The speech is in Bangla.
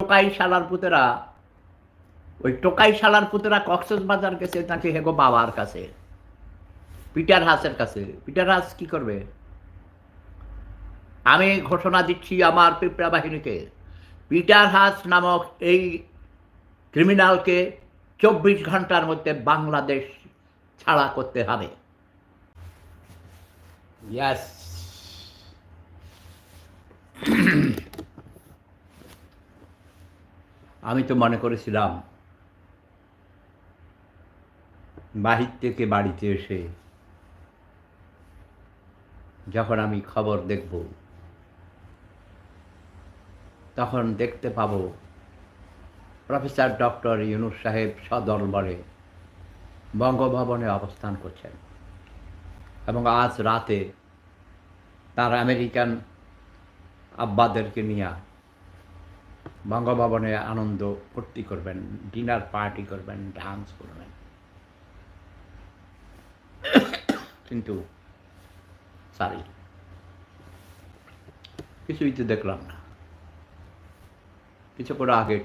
টোকাই শালার পুতেরা, ওই টোকাই শালার পুতেরা কক্সবাজার গেছে নাকি হেগো বাবার কাছে, পিটার হাসের কাছে। পিটার হাস কি করবে? আমি ঘোষণা দিচ্ছি আমার পিঁপড়া বাহিনীকে, পিটার হাস নামক এই ক্রিমিনালকে 24 ঘন্টার মধ্যে বাংলাদেশ ছাড়া করতে হবে। ইয়াস। আমি তো মনে করেছিলাম বাহির থেকে বাড়িতে এসে যখন আমি খবর দেখব তখন দেখতে পাব প্রফেসর ডক্টর ইউনূস সাহেব সদলবলে বঙ্গভবনে অবস্থান করছেন এবং আজ রাতে তার আমেরিকান আব্বাদেরকে নিয়ে বঙ্গভবনে আনন্দ ফুর্তি করবেন, ডিনার পার্টি করবেন, ডান্স করবেন। কিন্তু সরি, কিছুই তো দেখলাম না। কিছুক্ষণ আগে